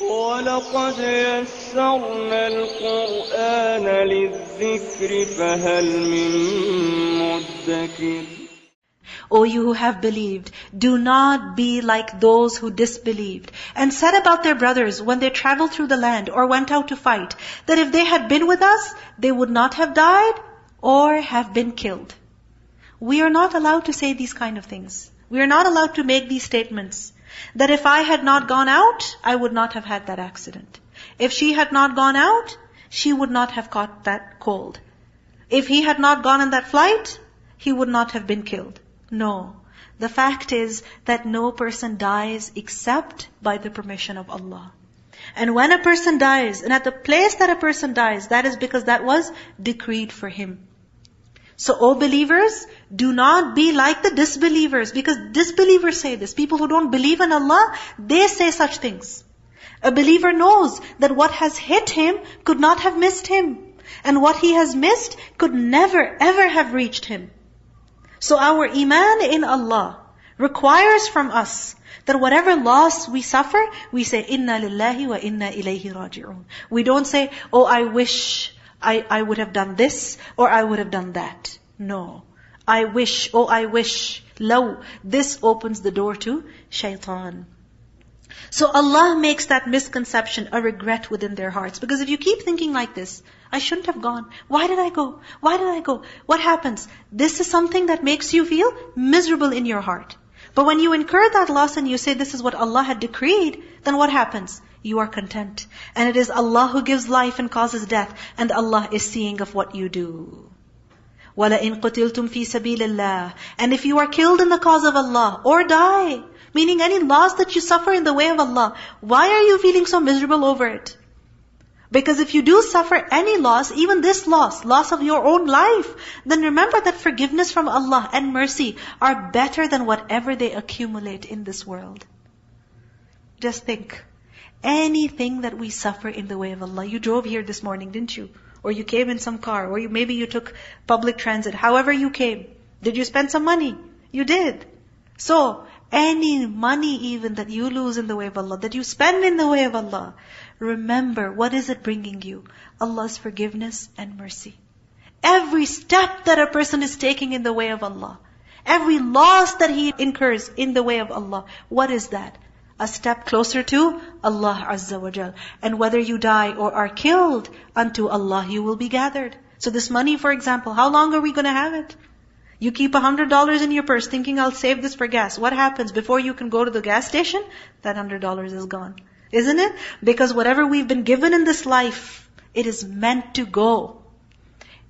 وَلَقَدْ يَسَّرْنَا الْقُرْآنَ لِلذِّكْرِ فَهَلْ مِن مُّدَّكِرٍ. O you who have believed, do not be like those who disbelieved and said about their brothers when they traveled through the land or went out to fight, that if they had been with us, they would not have died or have been killed. We are not allowed to say these kind of things. We are not allowed to make these statements. That if I had not gone out, I would not have had that accident. If she had not gone out, she would not have caught that cold. If he had not gone on that flight, he would not have been killed. No. The fact is that no person dies except by the permission of Allah. And when a person dies, and at the place that a person dies, that is because that was decreed for him. So, O believers, do not be like the disbelievers, because disbelievers say this. People who don't believe in Allah, they say such things. A believer knows that what has hit him could not have missed him. And what he has missed could never ever have reached him. So our iman in Allah requires from us that whatever loss we suffer, we say, Inna lillahi wa inna ilayhi raji'un. We don't say, oh, I wish I would have done this, or I would have done that. No. I wish, oh, I wish. Law. This opens the door to shaitan. So Allah makes that misconception a regret within their hearts. Because if you keep thinking like this, I shouldn't have gone. Why did I go? Why did I go? What happens? This is something that makes you feel miserable in your heart. But when you incur that loss and you say this is what Allah had decreed, then what happens? You are content. And it is Allah who gives life and causes death. And Allah is seeing of what you do. وَلَئِن قُتِلْتُمْ فِي سَبِيلِ اللَّهِ. And if you are killed in the cause of Allah, or die, meaning any loss that you suffer in the way of Allah, why are you feeling so miserable over it? Because if you do suffer any loss, even this loss of your own life, then remember that forgiveness from Allah and mercy are better than whatever they accumulate in this world. Just think, anything that we suffer in the way of Allah. You drove here this morning, didn't you? Or you came in some car, or maybe you took public transit. However you came. Did you spend some money? You did. So, any money even that you lose in the way of Allah, that you spend in the way of Allah, remember, what is it bringing you? Allah's forgiveness and mercy. Every step that a person is taking in the way of Allah, every loss that he incurs in the way of Allah, what is that? A step closer to Allah Azza wa Jal. And whether you die or are killed, unto Allah you will be gathered. So this money, for example, how long are we going to have it? You keep $100 in your purse thinking, I'll save this for gas. What happens? Before you can go to the gas station, that $100 is gone. Isn't it? Because whatever we've been given in this life, it is meant to go.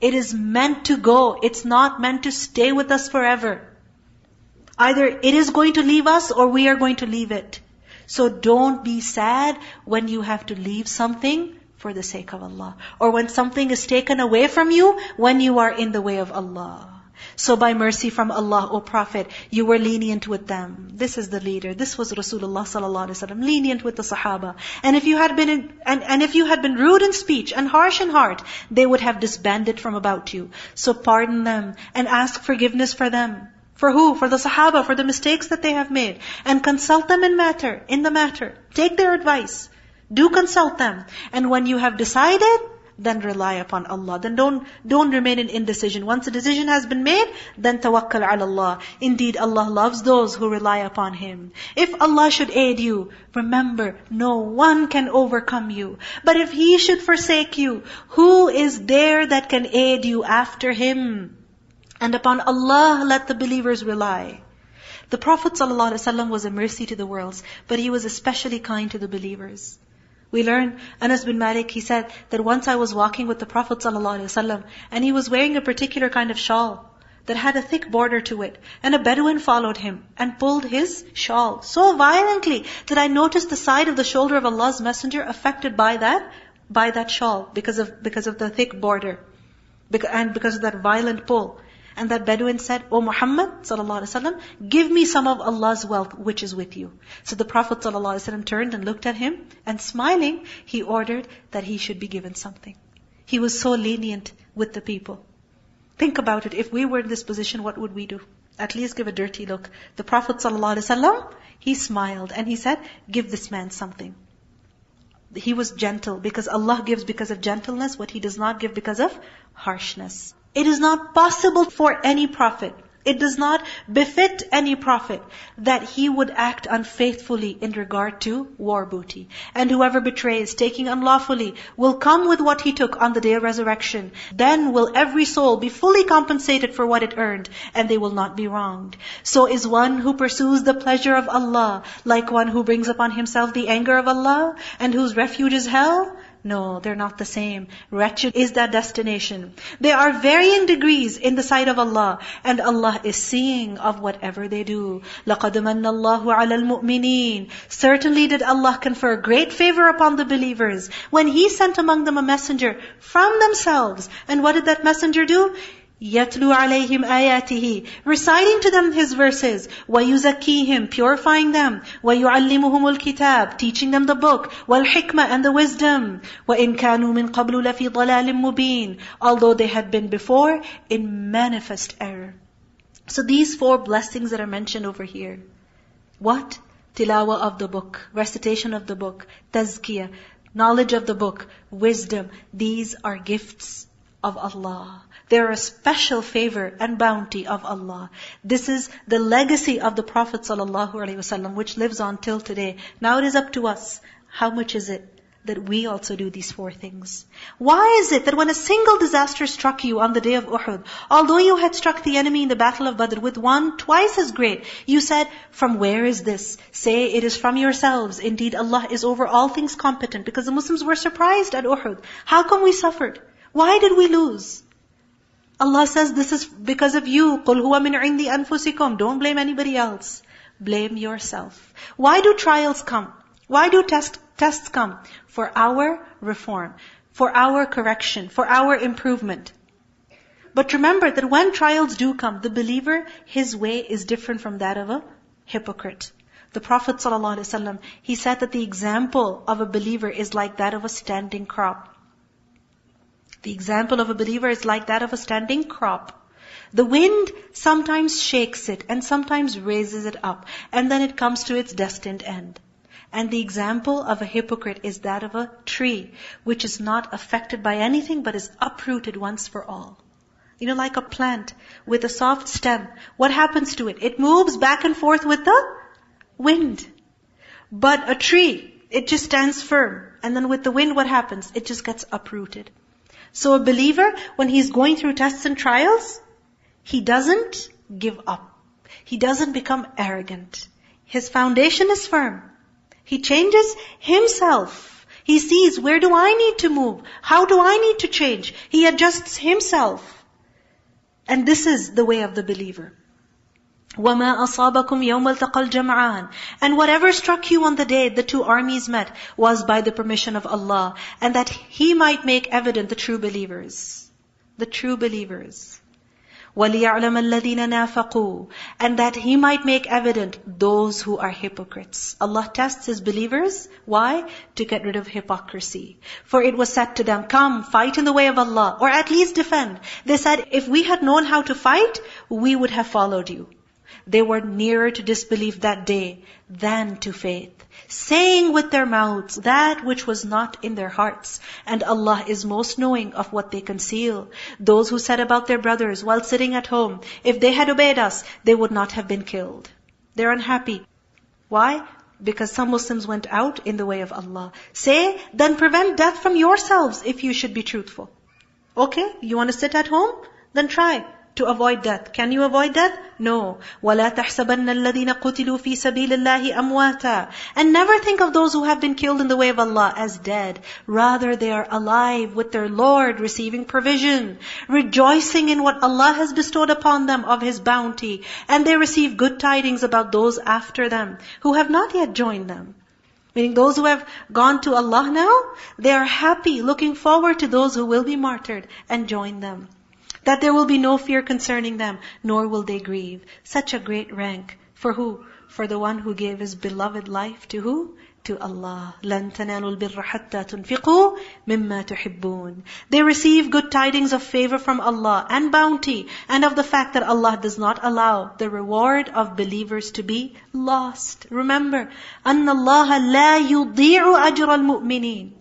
It is meant to go. It's not meant to stay with us forever. Either it is going to leave us or we are going to leave it. So don't be sad when you have to leave something for the sake of Allah. Or when something is taken away from you when you are in the way of Allah. So by mercy from Allah, O Prophet, you were lenient with them. This is the leader. This was Rasulullah sallallahu alaihi wasallam, lenient with the Sahaba. And if you had been rude in speech and harsh in heart, they would have disbanded from about you. So pardon them and ask forgiveness for them. For who? For the Sahaba, for the mistakes that they have made. And consult them in the matter. Take their advice. Do consult them. And when you have decided, then rely upon Allah. Then don't remain in indecision. Once a decision has been made, then tawakkal ala Allah. Indeed, Allah loves those who rely upon Him. If Allah should aid you, remember, no one can overcome you. But if He should forsake you, who is there that can aid you after Him? And upon Allah let the believers rely. The Prophet ﷺ was a mercy to the worlds, but he was especially kind to the believers. We learn, Anas bin Malik, he said that once I was walking with the Prophet ﷺ, and he was wearing a particular kind of shawl that had a thick border to it. And a Bedouin followed him and pulled his shawl so violently that I noticed the side of the shoulder of Allah's Messenger affected by that shawl because of the thick border and because of that violent pull. And that Bedouin said, O Muhammad sallallahu alaihi wasallam, give me some of Allah's wealth which is with you. So the Prophet sallallahu alaihi wasallam turned and looked at him, and smiling, he ordered that he should be given something. He was so lenient with the people. Think about it. If we were in this position, what would we do? At least give a dirty look. The Prophet sallallahu alaihi wasallam, he smiled and he said, give this man something. He was gentle because Allah gives because of gentleness what He does not give because of harshness. It is not possible for any prophet, it does not befit any prophet that he would act unfaithfully in regard to war booty. And whoever betrays, taking unlawfully, will come with what he took on the day of resurrection. Then will every soul be fully compensated for what it earned, and they will not be wronged. So is one who pursues the pleasure of Allah like one who brings upon himself the anger of Allah, and whose refuge is hell? No, they're not the same. Wretched is that destination. There are varying degrees in the sight of Allah, and Allah is seeing of whatever they do. لَقَدْ مَنَّ اللَّهُ عَلَى الْمُؤْمِنِينَ. Certainly did Allah confer great favor upon the believers when He sent among them a messenger from themselves. And what did that messenger do? يَتْلُو عَلَيْهِمْ آيَاتِهِ. Reciting to them His verses. وَيُزَكِّيهِمْ. Purifying them. وَيُعَلِّمُهُمُ الْكِتَابِ. Teaching them the book. وَالْحِكْمَةِ. And the wisdom. وَإِنْ كَانُوا مِنْ قَبْلُ لَفِي ضَلَالٍ مُبِينٍ. Although they had been before in manifest error. So these 4 blessings that are mentioned over here. What? Tilawah of the book. Recitation of the book. Tazkiyah. Knowledge of the book. Wisdom. These are gifts of Allah. They are a special favor and bounty of Allah. This is the legacy of the Prophet ﷺ, which lives on till today. Now it is up to us. How much is it that we also do these 4 things? Why is it that when a single disaster struck you on the day of Uhud, although you had struck the enemy in the battle of Badr with one twice as great, you said, from where is this? Say, it is from yourselves. Indeed, Allah is over all things competent, because the Muslims were surprised at Uhud. How come we suffered? Why did we lose? Allah says, this is because of you. قُلْ هُوَ مِنْ عِنْدِ أَنفُسِكُمْ. Don't blame anybody else. Blame yourself. Why do trials come? Why do tests come? For our reform, for our correction, for our improvement. But remember that when trials do come, the believer, his way is different from that of a hypocrite. The Prophet ﷺ, he said that the example of a believer is like that of a standing crop. The example of a believer is like that of a standing crop. The wind sometimes shakes it and sometimes raises it up, and then it comes to its destined end. And the example of a hypocrite is that of a tree, which is not affected by anything but is uprooted once for all. You know, like a plant with a soft stem. What happens to it? It moves back and forth with the wind. But a tree, it just stands firm. And then with the wind, what happens? It just gets uprooted. So a believer, when he's going through tests and trials, he doesn't give up. He doesn't become arrogant. His foundation is firm. He changes himself. He sees, where do I need to move? How do I need to change? He adjusts himself. And this is the way of the believer. وَمَا أَصَابَكُمْ يَوْمَ الْتَقَى الْجَمْعَانِ. And whatever struck you on the day the 2 armies met was by the permission of Allah, and that He might make evident the true believers. The true believers. وَلِيَعْلَمَ الَّذِينَ نَافَقُوا. And that He might make evident those who are hypocrites. Allah tests His believers. Why? To get rid of hypocrisy. For it was said to them, come, fight in the way of Allah, or at least defend. They said, if we had known how to fight, we would have followed you. They were nearer to disbelief that day than to faith, saying with their mouths that which was not in their hearts. And Allah is most knowing of what they conceal. Those who said about their brothers while sitting at home, if they had obeyed us, they would not have been killed. They're unhappy. Why? Because some Muslims went out in the way of Allah. Say, then prevent death from yourselves if you should be truthful. Okay, you want to sit at home? Then try to avoid death. Can you avoid death? No. وَلَا تَحْسَبَنَّ الَّذِينَ قُتِلُوا فِي سَبِيلِ اللَّهِ أَمْوَاتًا. And never think of those who have been killed in the way of Allah as dead. Rather, they are alive with their Lord, receiving provision, rejoicing in what Allah has bestowed upon them of His bounty. And they receive good tidings about those after them, who have not yet joined them. Meaning those who have gone to Allah now, they are happy, looking forward to those who will be martyred and join them. That there will be no fear concerning them, nor will they grieve. Such a great rank. For who? For the one who gave his beloved life to who? to Allah. لَن تَنَالُوا الْبِرَّ حَتَّى تُنْفِقُوا مِمَّا تُحِبُّونَ. They receive good tidings of favor from Allah and bounty, and of the fact that Allah does not allow the reward of believers to be lost. Remember, أَنَّ اللَّهَ لَا يُضِيعُ أَجْرَ الْمُؤْمِنِينَ.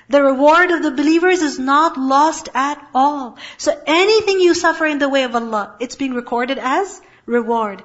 The reward of the believers is not lost at all. So anything you suffer in the way of Allah, it's being recorded as reward.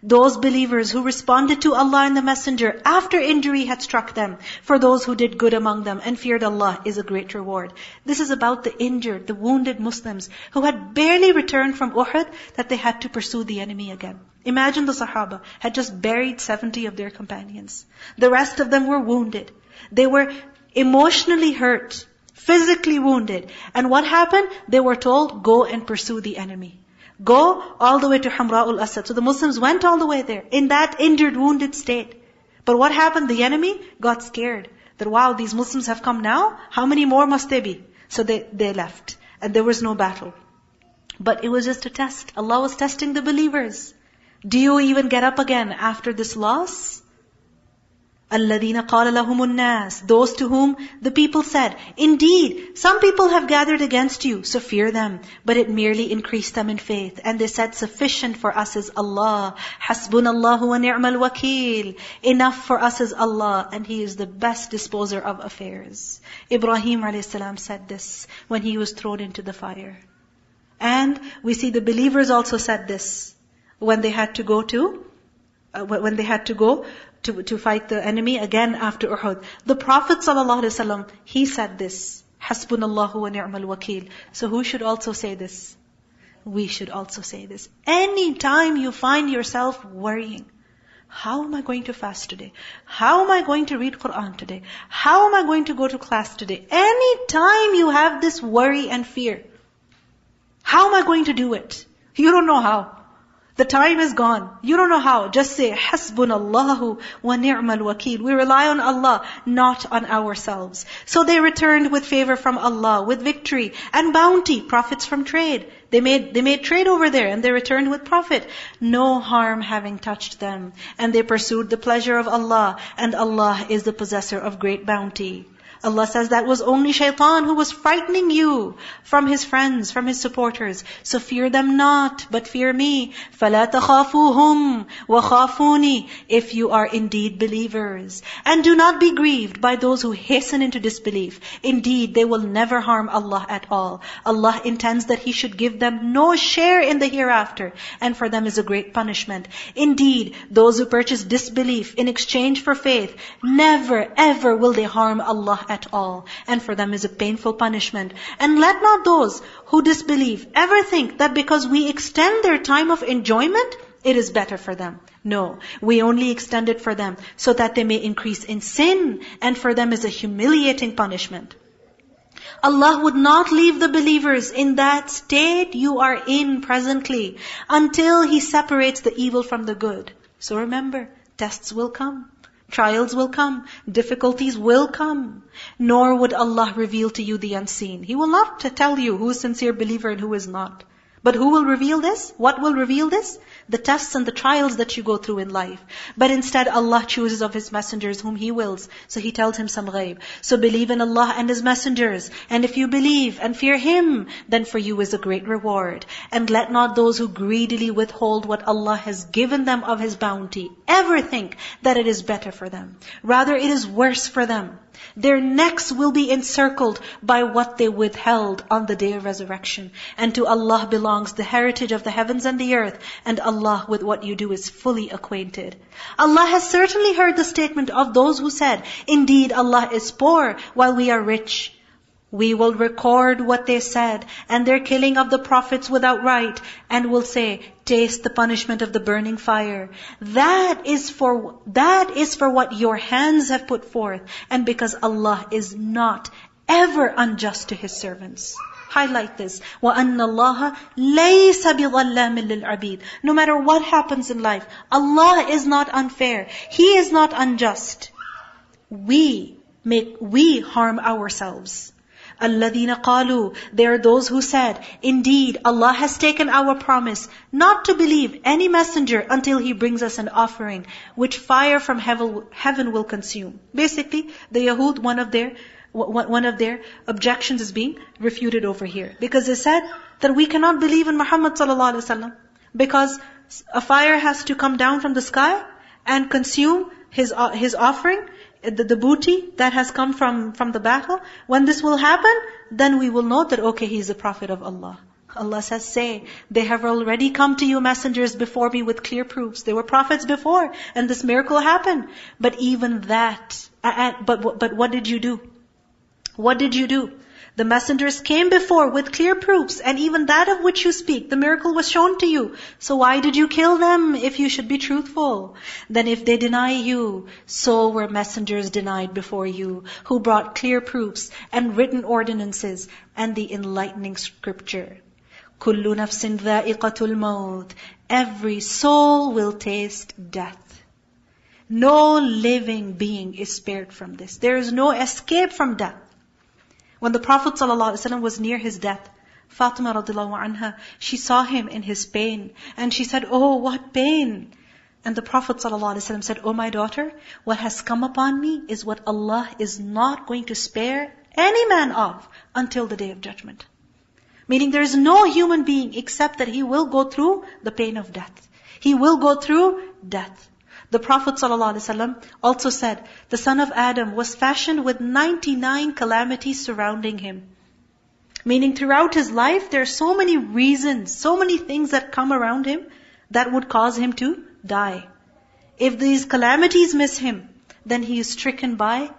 Those believers who responded to Allah and the Messenger after injury had struck them, for those who did good among them and feared Allah, is a great reward. This is about the injured, the wounded Muslims who had barely returned from Uhud, that they had to pursue the enemy again. Imagine the Sahaba had just buried 70 of their companions. The rest of them were wounded. They were emotionally hurt, physically wounded. And what happened? They were told, go and pursue the enemy. Go all the way to Hamra'ul Asad. So the Muslims went all the way there, in that injured, wounded state. But what happened? The enemy got scared. That wow, these Muslims have come now? How many more must they be? So they left. And there was no battle. But it was just a test. Allah was testing the believers. Do you even get up again after this loss? الَّذِينَ قَالَ لَهُمُ النَّاسِ. Those to whom the people said, indeed, some people have gathered against you, so fear them. But it merely increased them in faith. And they said, sufficient for us is Allah. حَسْبُنَ اللَّهُ وَنِعْمَ الْوَكِيلِ. Enough for us is Allah, and He is the best disposer of affairs. Ibrahim a.s. said this when he was thrown into the fire. And we see the believers also said this when they had to go to fight the enemy again after Uhud. The Prophet ﷺ, he said this, Hasbunallahu wa ni'mal wakeel. So who should also say this? We should also say this. Anytime you find yourself worrying, how am I going to fast today? How am I going to read Quran today? How am I going to go to class today? Anytime you have this worry and fear, how am I going to do it? You don't know how. The time is gone. You don't know how. Just say, Hasbunallahu wa ni'mal wakeel. We rely on Allah, not on ourselves. So they returned with favor from Allah, with victory and bounty, profits from trade. They made trade over there and they returned with profit. No harm having touched them. And they pursued the pleasure of Allah, and Allah is the possessor of great bounty. Allah says that was only shaitan who was frightening you from his friends, from his supporters. So fear them not, but fear me. فَلَا تَخَافُوهُمْ وَخَافُونِي. If you are indeed believers. And do not be grieved by those who hasten into disbelief. Indeed, they will never harm Allah at all. Allah intends that He should give them no share in the hereafter, and for them is a great punishment. Indeed, those who purchase disbelief in exchange for faith, never ever will they harm Allah at all, and for them is a painful punishment. And let not those who disbelieve ever think that because we extend their time of enjoyment, it is better for them. No, we only extend it for them so that they may increase in sin, and for them is a humiliating punishment. Allah would not leave the believers in that state you are in presently until He separates the evil from the good. So remember, tests will come. Trials will come. Difficulties will come. Nor would Allah reveal to you the unseen. He will not tell you who is sincere believer and who is not. But who will reveal this? What will reveal this? The tests and the trials that you go through in life. But instead Allah chooses of His messengers whom He wills. So He tells him some ghaib. So believe in Allah and His messengers. And if you believe and fear Him, then for you is a great reward. And let not those who greedily withhold what Allah has given them of His bounty ever think that it is better for them. Rather it is worse for them. Their necks will be encircled by what they withheld on the day of resurrection. And to Allah belongs the heritage of the heavens and the earth, and Allah with what you do is fully acquainted. Allah has certainly heard the statement of those who said, indeed Allah is poor while we are rich. We will record what they said and their killing of the prophets without right, and will say, taste the punishment of the burning fire. That is for what your hands have put forth, and because Allah is not ever unjust to His servants. Highlight this. وَأَنَّ اللَّهَ لَيْسَ بِظَلَّامٍ لِلْعَبِيدِ. No matter what happens in life, Allah is not unfair. He is not unjust. We harm ourselves. الَّذِينَ قَالُوا, they are those who said, indeed, Allah has taken our promise not to believe any messenger until He brings us an offering, which fire from heaven will consume. Basically, the Yahud, one of their objections is being refuted over here. Because they said that we cannot believe in Muhammad sallallahu alaihi wasallam because a fire has to come down from the sky and consume his offering, the booty that has come from the battle. When this will happen, then we will know that, okay, he is a prophet of Allah. Allah says, say, they have already come to you messengers before me with clear proofs. There were prophets before, and this miracle happened. But even that, but what did you do? What did you do? The messengers came before with clear proofs, and even that of which you speak, the miracle was shown to you. So why did you kill them if you should be truthful? Then if they deny you, so were messengers denied before you, who brought clear proofs and written ordinances and the enlightening scripture. كُلُّ نَفْسٍ ذَائِقَةُ الْمَوْتِ, every soul will taste death. No living being is spared from this. There is no escape from death. When the Prophet ﷺ was near his death, Fatima radiallahu anha, she saw him in his pain, and she said, oh, what pain! And the Prophet ﷺ said, oh my daughter, what has come upon me is what Allah is not going to spare any man of until the Day of Judgment. Meaning there is no human being except that he will go through the pain of death. He will go through death. The Prophet ﷺ also said, the son of Adam was fashioned with 99 calamities surrounding him. Meaning throughout his life, there are so many reasons, so many things that come around him that would cause him to die. If these calamities miss him, then he is stricken by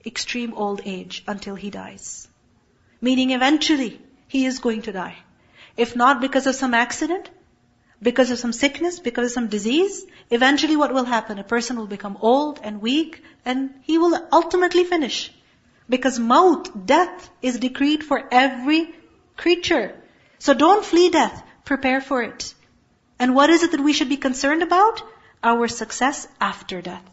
extreme old age until he dies. Meaning eventually, he is going to die. If not because of some accident, because of some sickness, because of some disease, eventually what will happen? A person will become old and weak, and he will ultimately finish. Because maut, death, is decreed for every creature. So don't flee death, prepare for it. And what is it that we should be concerned about? Our success after death.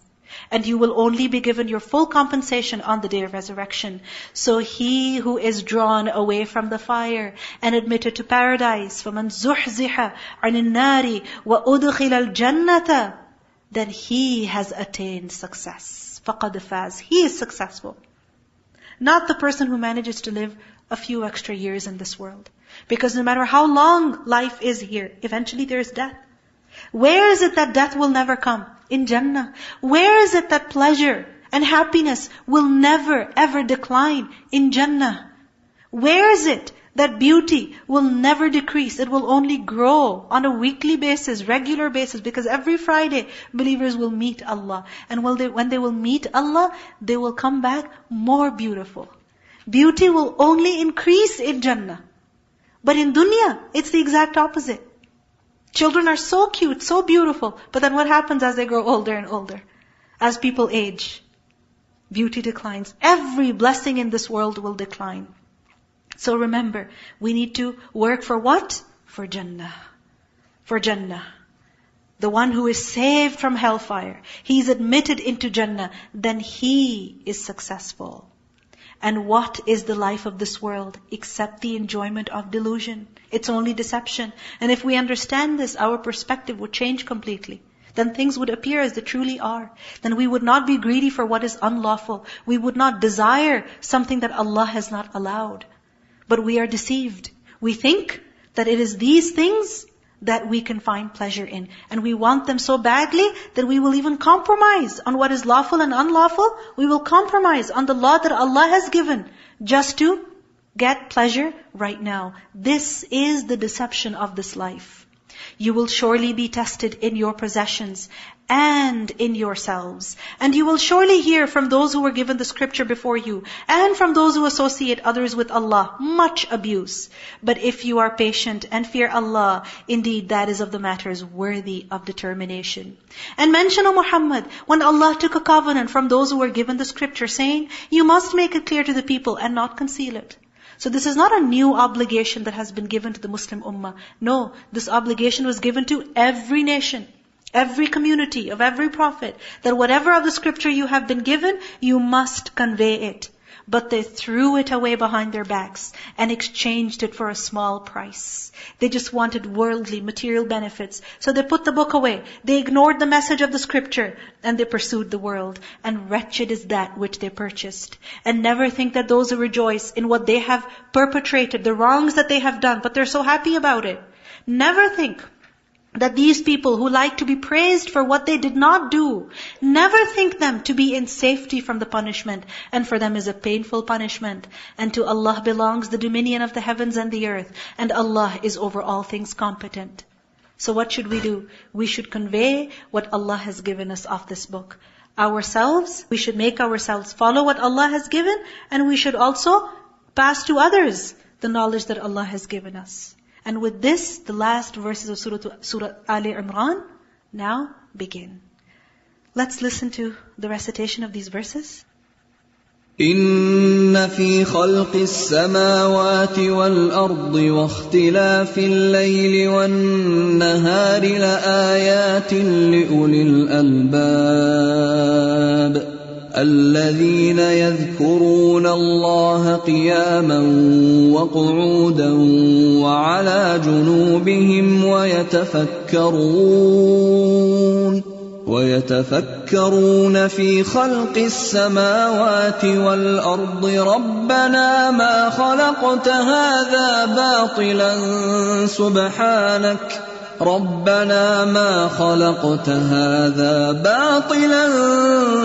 And you will only be given your full compensation on the day of resurrection. So he who is drawn away from the fire and admitted to paradise, فَمَنْ زُحْزِحَ عَنِ النَّارِ وَأُدْخِلَ الْجَنَّةَ, then he has attained success. فَقَدْ فَازَ, he is successful. Not the person who manages to live a few extra years in this world. Because no matter how long life is here, eventually there is death. Where is it that death will never come? In Jannah. Where is it that pleasure and happiness will never ever decline? In Jannah. Where is it that beauty will never decrease? It will only grow on a weekly basis, regular basis, because every Friday believers will meet Allah. And when they will meet Allah, they will come back more beautiful. Beauty will only increase in Jannah. But in dunya, it's the exact opposite. Children are so cute, so beautiful, but then what happens as they grow older and older? As people age, beauty declines. Every blessing in this world will decline. So remember, we need to work for what? For Jannah. For Jannah. The one who is saved from hellfire, he is admitted into Jannah, then he is successful. And what is the life of this world except the enjoyment of delusion? It's only deception. And if we understand this, our perspective would change completely. Then things would appear as they truly are. Then we would not be greedy for what is unlawful. We would not desire something that Allah has not allowed. But we are deceived. We think that it is these things that we can find pleasure in. And we want them so badly that we will even compromise on what is lawful and unlawful. We will compromise on the law that Allah has given just to get pleasure right now. This is the deception of this life. You will surely be tested in your possessions and in yourselves. And you will surely hear from those who were given the scripture before you, and from those who associate others with Allah, much abuse. But if you are patient and fear Allah, indeed that is of the matters worthy of determination. And mention, O Muhammad, when Allah took a covenant from those who were given the scripture, saying, you must make it clear to the people and not conceal it. So this is not a new obligation that has been given to the Muslim Ummah. No, this obligation was given to every nation, every community, of every prophet, that whatever of the scripture you have been given, you must convey it. But they threw it away behind their backs and exchanged it for a small price. They just wanted worldly, material benefits. So they put the book away. They ignored the message of the scripture and they pursued the world. And wretched is that which they purchased. And never think that those who rejoice in what they have perpetrated, the wrongs that they have done, but they're so happy about it. Never think that these people who like to be praised for what they did not do, never think them to be in safety from the punishment. And for them is a painful punishment. And to Allah belongs the dominion of the heavens and the earth. And Allah is over all things competent. So what should we do? We should convey what Allah has given us of this book. Ourselves, we should make ourselves follow what Allah has given. And we should also pass to others the knowledge that Allah has given us. And with this, the last verses of Surah Ali Imran now begin. Let's listen to the recitation of these verses. إن في خلق السماوات والأرض واختلاف الليل والنهار لآيات لأولي الألباب الذين يذكرون الله قياما وقعودا وعلى جنوبهم ويتفكرون في خلق السماوات والأرض ربنا ما خلقت هذا باطلا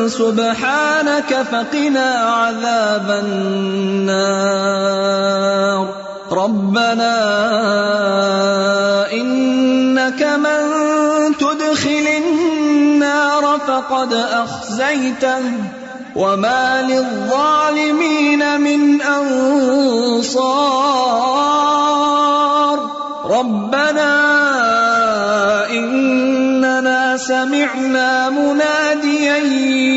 سبحانك فقنا عذاب النار ربنا إنك من تدخل النار فقد أخزيته وما للظالمين من أنصار ربنا إننا سمعنا مناديا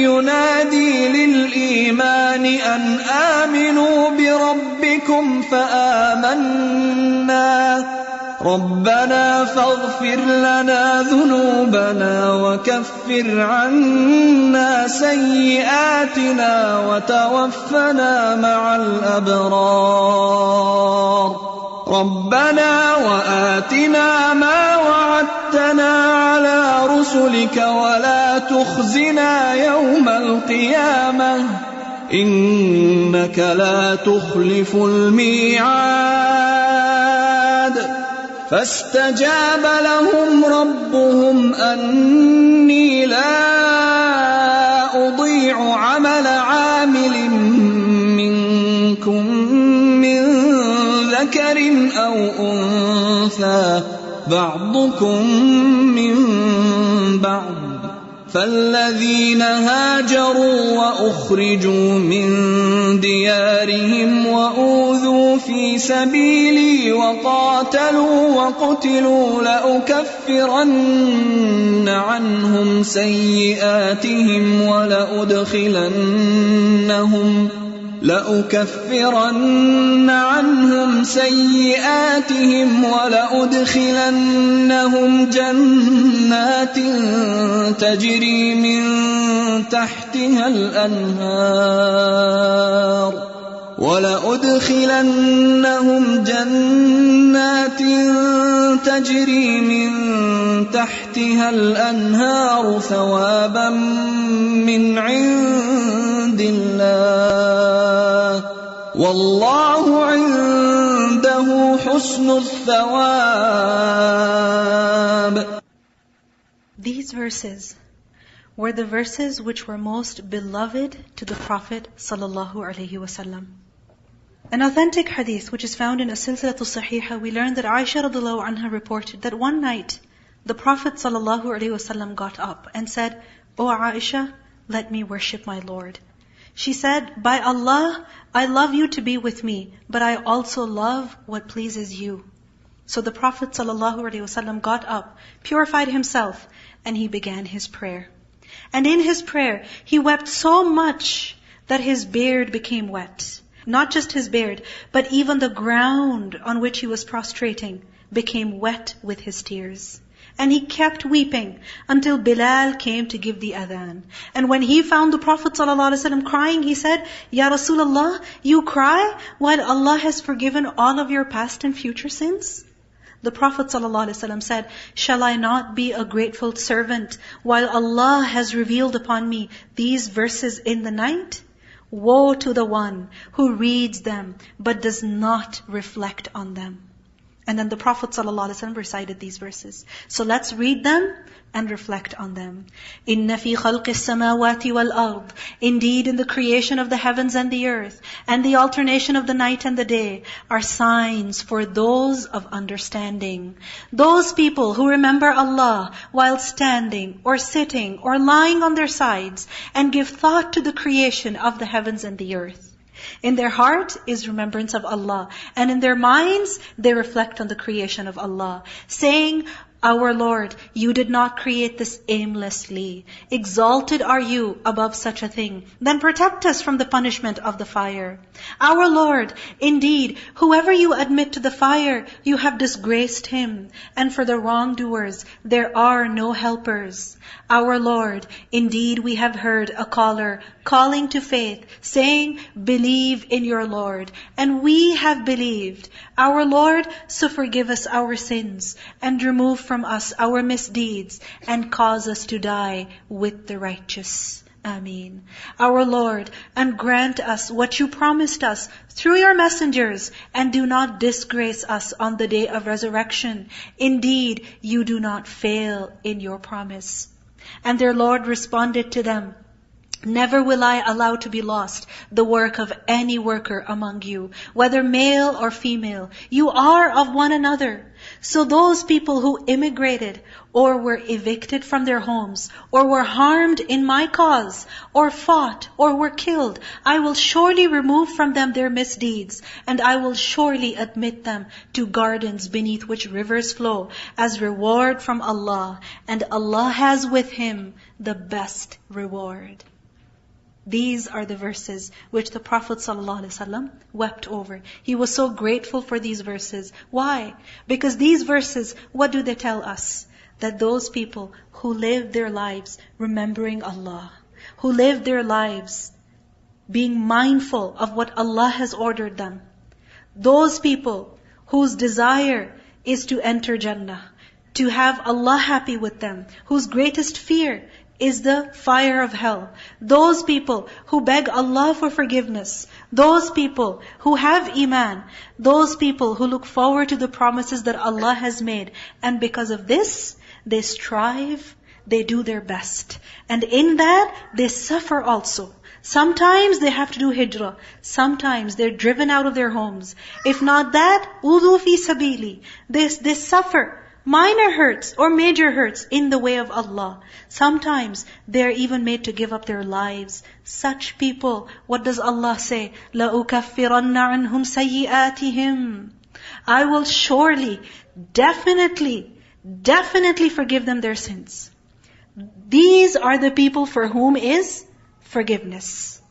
ينادي للإيمان أن آمنوا بربكم فآمنا ربنا فاغفر لنا ذنوبنا وكفر عنا سيئاتنا وتوفنا مع الأبرار ربنا وآتنا ما وعدتنا على رسلك ولا تخزنا يوم القيامة إنك لا تخلف الميعاد فاستجاب لهم ربهم أني لا أضيع عمل عامل منكم من ذكر أو أنثى بعضكم من بعض فالذين هاجروا وأخرجوا من ديارهم وأوذوا في سبيلي وقاتلوا وقتلوا لأكفرن عنهم سيئاتهم ولأدخلنهم جنات تجري من تحتها الأنهار ثوابا من عند الله والله عنده حسن الثواب. These verses were the verses which were most beloved to the Prophet ﷺ. An authentic hadith which is found in a silsilatul sahiha, we learn that Aisha radhiallahu anha reported that one night the Prophet ﷺ got up and said, "O Aisha, let me worship my Lord." She said, "By Allah, I love you to be with me, but I also love what pleases you." So the Prophet ﷺ got up, purified himself, and he began his prayer. And in his prayer, he wept so much that his beard became wet. Not just his beard, but even the ground on which he was prostrating became wet with his tears. And he kept weeping until Bilal came to give the adhan. And when he found the Prophet ﷺ crying, he said, Ya Rasulullah, you cry while Allah has forgiven all of your past and future sins? The Prophet ﷺ said, shall I not be a grateful servant while Allah has revealed upon me these verses in the night? Woe to the one who reads them but does not reflect on them. And then the Prophet ﷺ recited these verses. So let's read them and reflect on them. إِنَّ فِي خَلْقِ السَّمَاوَاتِ وَالْأَرْضِ Indeed, in the creation of the heavens and the earth, and the alternation of the night and the day, are signs for those of understanding. Those people who remember Allah while standing, or sitting, or lying on their sides, and give thought to the creation of the heavens and the earth. In their heart is remembrance of Allah, and in their minds they reflect on the creation of Allah, saying, Our Lord, you did not create this aimlessly. Exalted are you above such a thing. Then protect us from the punishment of the fire. Our Lord, indeed, whoever you admit to the fire, you have disgraced him. And for the wrongdoers, there are no helpers. Our Lord, indeed we have heard a caller calling to faith, saying, believe in your Lord. And we have believed. Our Lord, so forgive us our sins, and remove from us our misdeeds, and cause us to die with the righteous. Ameen. Our Lord, and grant us what you promised us through your messengers, and do not disgrace us on the day of resurrection. Indeed, you do not fail in your promise. And their Lord responded to them, never will I allow to be lost the work of any worker among you, whether male or female. You are of one another. So those people who immigrated, or were evicted from their homes, or were harmed in my cause, or fought, or were killed, I will surely remove from them their misdeeds, and I will surely admit them to gardens beneath which rivers flow, as reward from Allah, and Allah has with Him the best reward. These are the verses which the Prophet ﷺ wept over. He was so grateful for these verses. Why? Because these verses, what do they tell us? That those people who live their lives remembering Allah, who live their lives being mindful of what Allah has ordered them, those people whose desire is to enter Jannah, to have Allah happy with them, whose greatest fear is the fire of hell. Those people who beg Allah for forgiveness. Those people who have iman. Those people who look forward to the promises that Allah has made. And because of this, they strive, they do their best. And in that, they suffer also. Sometimes they have to do hijrah. Sometimes they're driven out of their homes. If not that, udhu fi sabili. They suffer minor hurts or major hurts in the way of Allah. Sometimes they're even made to give up their lives. Such people, what does Allah say? لَأُكَفِّرَنَّ عَنْهُمْ سَيِّئَاتِهِمْ I will surely, definitely forgive them their sins. These are the people for whom is forgiveness.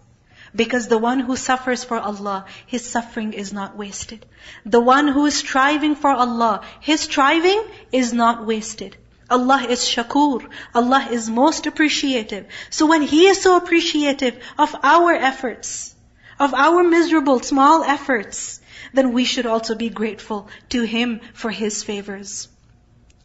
Because the one who suffers for Allah, his suffering is not wasted. The one who is striving for Allah, his striving is not wasted. Allah is shakur. Allah is most appreciative. So when He is so appreciative of our efforts, of our miserable small efforts, then we should also be grateful to Him for His favors.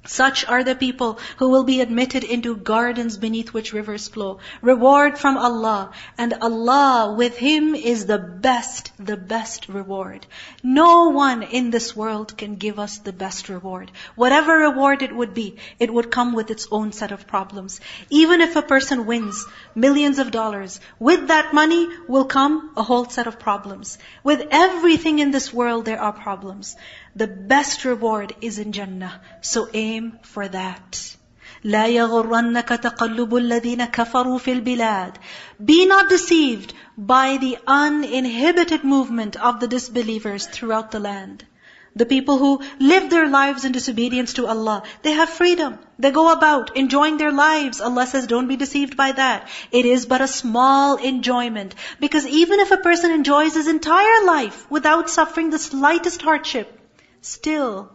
Such are the people who will be admitted into gardens beneath which rivers flow. Reward from Allah. And Allah with Him is the best reward. No one in this world can give us the best reward. Whatever reward it would come with its own set of problems. Even if a person wins millions of dollars, with that money will come a whole set of problems. With everything in this world there are problems. The best reward is in Jannah. So aim for that. لا يغرنك تقلب الذين كفروا في البلاد. Be not deceived by the uninhibited movement of the disbelievers throughout the land. The people who live their lives in disobedience to Allah, they have freedom. They go about enjoying their lives. Allah says, don't be deceived by that. It is but a small enjoyment. Because even if a person enjoys his entire life without suffering the slightest hardship, still,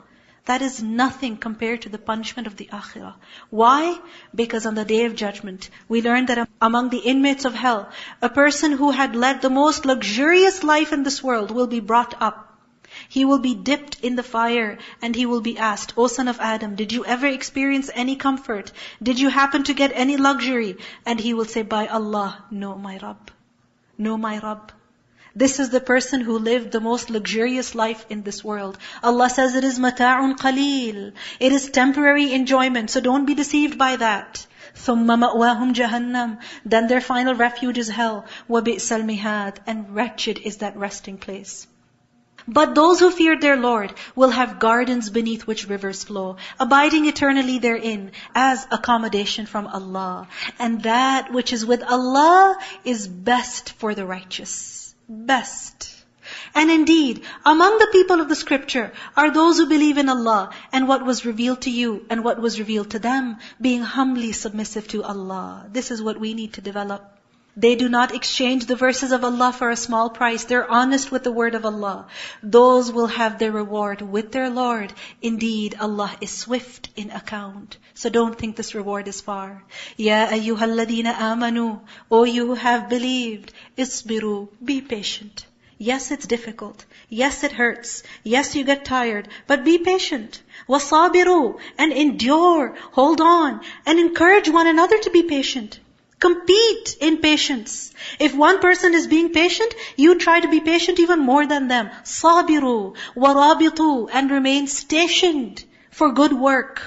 That is nothing compared to the punishment of the akhirah. Why? Because on the Day of Judgment, we learned that among the inmates of hell, a person who had led the most luxurious life in this world will be brought up. He will be dipped in the fire and he will be asked, O son of Adam, did you ever experience any comfort? Did you happen to get any luxury? And he will say, by Allah, no my Rabb. No my Rabb. This is the person who lived the most luxurious life in this world. Allah says it is mata'un qaleel. It is temporary enjoyment, so don't be deceived by that. ثُمَّ مَأْوَاهُمْ جَهَنَّمْ. Then their final refuge is hell. وَبِئْسَ الْمِهَادِ. And wretched is that resting place. But those who feared their Lord will have gardens beneath which rivers flow, abiding eternally therein as accommodation from Allah. And that which is with Allah is best for the righteous. Best. And indeed, among the people of the scripture are those who believe in Allah and what was revealed to you and what was revealed to them, being humbly submissive to Allah. This is what we need to develop. They do not exchange the verses of Allah for a small price. They're honest with the word of Allah. Those will have their reward with their Lord. Indeed, Allah is swift in account. So don't think this reward is far. Ya ayyuhalladhina amanu. O you who have believed. Isbiru. Be patient. Yes, it's difficult. Yes, it hurts. Yes, you get tired. But be patient. Wasabiru. And endure. Hold on. And encourage one another to be patient. Compete in patience. If one person is being patient, you try to be patient even more than them. Sabiru, warabitu, and remain stationed for good work.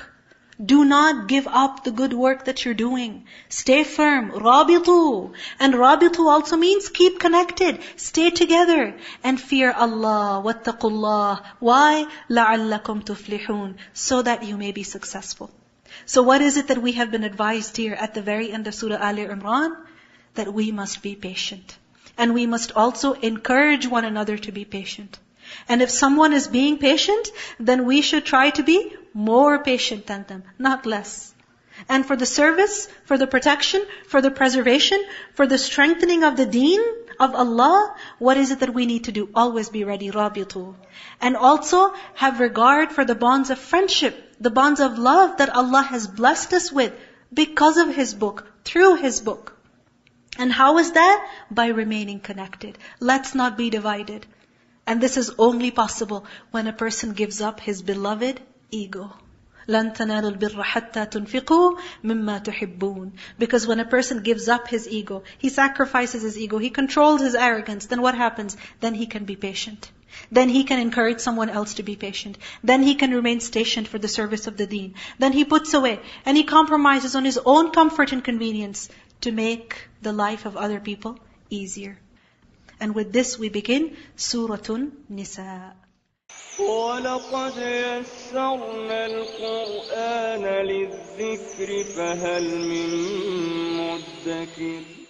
Do not give up the good work that you're doing. Stay firm. Rabitu. And rabitu also means keep connected. Stay together. And fear Allah. Wattaqullah. Why? لَعَلَّكُمْ تُفْلِحُونَ. So that you may be successful. So what is it that we have been advised here at the very end of Surah Ali Imran? That we must be patient. And we must also encourage one another to be patient. And if someone is being patient, then we should try to be more patient than them, not less. And for the service, for the protection, for the preservation, for the strengthening of the deen of Allah, what is it that we need to do? Always be ready, rabitu. And also have regard for the bonds of friendship, the bonds of love that Allah has blessed us with because of His book, through His book. And how is that? By remaining connected. Let's not be divided. And this is only possible when a person gives up his beloved ego. لَن تَنَالُوا الْبِرَّ حَتَّى تُنْفِقُوا مِمَّا تُحِبُّونَ. Because when a person gives up his ego, he sacrifices his ego, he controls his arrogance, then what happens? Then he can be patient. Then he can encourage someone else to be patient. Then he can remain stationed for the service of the deen. Then he puts away and he compromises on his own comfort and convenience to make the life of other people easier. And with this we begin Suratun Nisa. وَلَقَدْ يَسَّرْنَا الْقُرْآنَ لِلذِّكْرِ فَهَلْ مِن مُّدَّكِرٍ